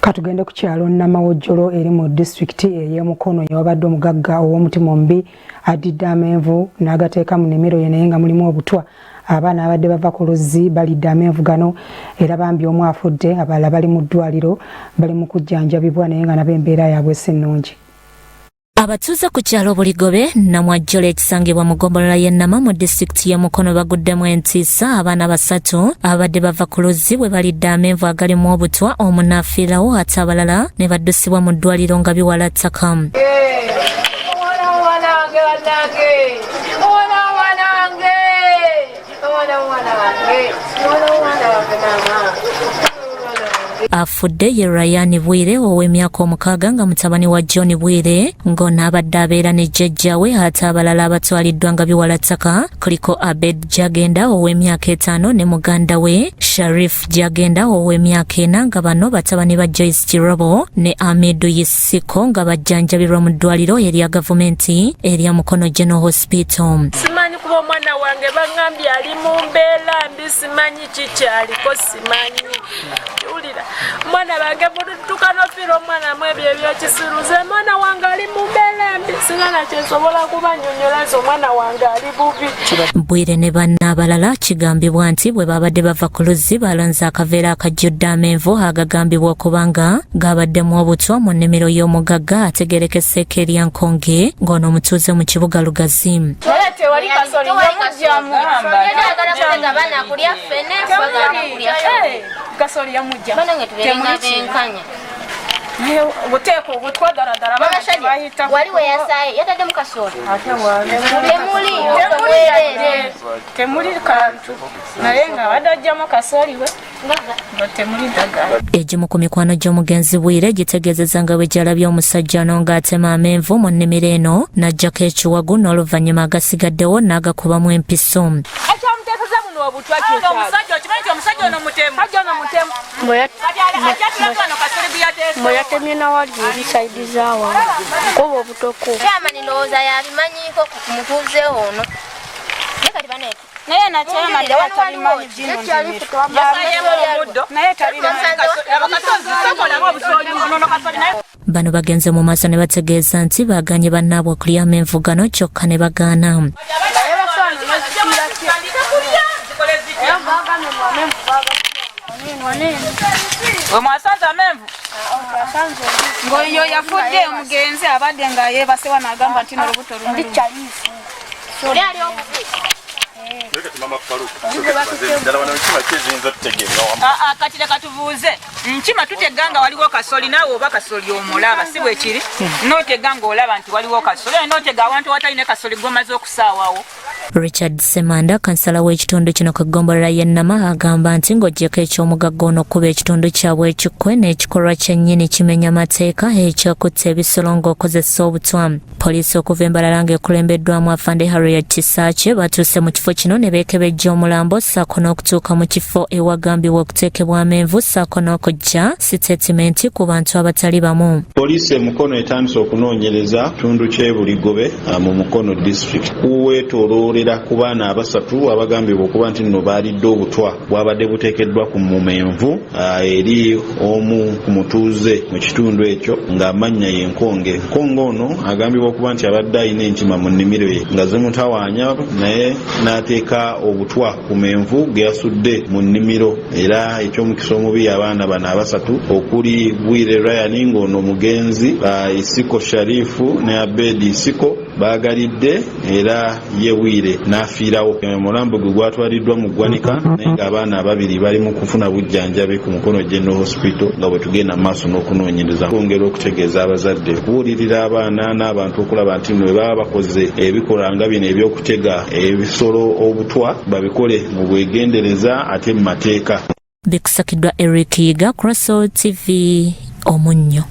Katugende ku kyalo Namawojjolo eri mu district ey'Omukono yabadde omugagga ow'omutima omubi adidde amenvu n'agateeka mu nnimiro ye naye nga mulimu obutwa. Abaana abadde bava ku luzzi balidde amenvu gano era bambi omu afudde, abalala bali mu ddwaliro bali mu kujjanjabibwa naye nga nabo embeera yaabwe si nnungi. Abatuuze ku kyalo Buligobe Namwajjolo ekisangibwa mu ggombolola y'e Nama mu disitulikiti y'Omukono baguddemu entiisa abaana basatu abadde bava ku luzzi bwe balidde amenvu agalimu obutwa, omu n'afiirawo ate abalala ne baddusibwa mu ddwaliro nga biwala ttaka. Afudde ye Ryan Bwire ow'emyaka 6 nga mutabani wa John Bwire ng'ono abadde abeera ne jjajjawe ate abalala abatwaliddwa nga biwala ttaka kuliko Abed Jagenda ow'emyaka 5 ne muganda we Sharif Jagenda ow'emyaka 4 nga bano batabani ba Joyce Kirobo ne Amidu Yisiko nga bajjanjabirwa mu ddwaliro erya gavumenti erya Mukono General Hospital. Simanyi kuba omwana wange bangambye ali mu mbeera mbi, simanyi kikyaliko, simanyi ulira mwana wange budduka n'ofiira omwana mu ebyo ebyekisiruze, mwana wange ali mu mbeera mbi, singana kyensobola kubanyonnyola nti omwana wange ali bubi. Bwire ne banna abalala kigambibwa nti bwe babadde bava ku luzzi balonze akaveera akajjudde amenvu agagambibwa okubanga gabaddemu obutwa mu nnimiro y'omugagga ategerekeseeko erya Nkonge ng'ono omutuuze mu kibuga Lugazi. Kasoli ya mujja banange tuberenga benkanya buteko obutwa daradara bahita waliwe yasaye yatadde mu kasoli temuli kantu naye nga badajjamo kasoli we temuli daga. Egimu ku mikwano gy'omugenzi Bwire gitegeezezza nga bwe gyalabye omusajja ono ng'atema amenvu mu nnimiro eno n'aggyako ekiwagu n'oluvannyuma agasigaddewo n'agakubamu empiso. Mweyatemye nawali eri saidi zaawa kuba obutoko kyamani ndowooza yabimanyiko ku mutuuze ono naye nakyamani watalimanyi jino naye bano bagenze mu maaso ne bategeeza nti baganye bannaabwe okulya amenvu gano kyokka ne bagaana. Omwasanza amenvu ngoyo yafudde omugenzi abadde nga yeebasewa n'agamba nti n'olubuto luno kati leka tubuuze nkima tutega nga waliwo kasoli naawe oba kasoli omulaba si bwe kiri nootega ng'olaba nti waliwo kasoli nootega awantu watalina kasoli gomaze okusaawawo. Richard Semanda kansala w'ekitundu kino ku ggombolola y'e Nama agamba nti ng'oggyeko eky'omugagga ono okuba ekitundu kyabwe ekikkwe n'ekikolwa kyennyini kimenya mateeka ekyokutta ebisolo ng'okozesa obutwa. Poliisi okuva e Mbarara ng'ekulembeddwamu Afande Harriet Kisaache batuuse mu kifo kino ne beekebejja omulambo ssaako n'okutuuka mu kifo ewagambibwa okuteekebwa amenvu ssaako n'okujja siteetimenti ku bantu abatali bamu. Poliisi e Mukono etandise okunoonyereza kitundu ky'e Buligobe mu Mukono district kuweetooloolera ku baana abasatu abagambibwa okuba nti nno baalidde obutwa bwabadde buteekeddwa ku mumenvu eri omu ku mutuuze mu kitundu ekyo ng'amannya ye Nkonge. Nkonge ono agambibwa okuba nti abadde alina entima mu nnimiro ye nga zimutawaanya naye n'ateeka obutwa ku menvu ge yasudde mu nnimiro era eky'omukisa omubi abaana bano abasatu okuli Bwire Ryan ng'ono omugenzi Isiko Sharifu ne Abed Isiko baagalidde era ye Bwire n'afiirawo. Omulambo gwe gwatwaliddwa mu ggwanika naye ng'abaana ababiri bali mu kufuna bujjanjabi ku Mukono General Hospital nga bwe tugenda mu maaso n'okunoonyereza kwongera okutegeeza abazadde kubuulirira abaana n'abantu okulaba nti bwe baba bakoze ebikolwa nga bino eby'okutega ebisolo obutwa babikole mu bwegendereza ate mu mateeka. Bikusakiddwa Eric Yiga, Crossroads TV, Omunnyo.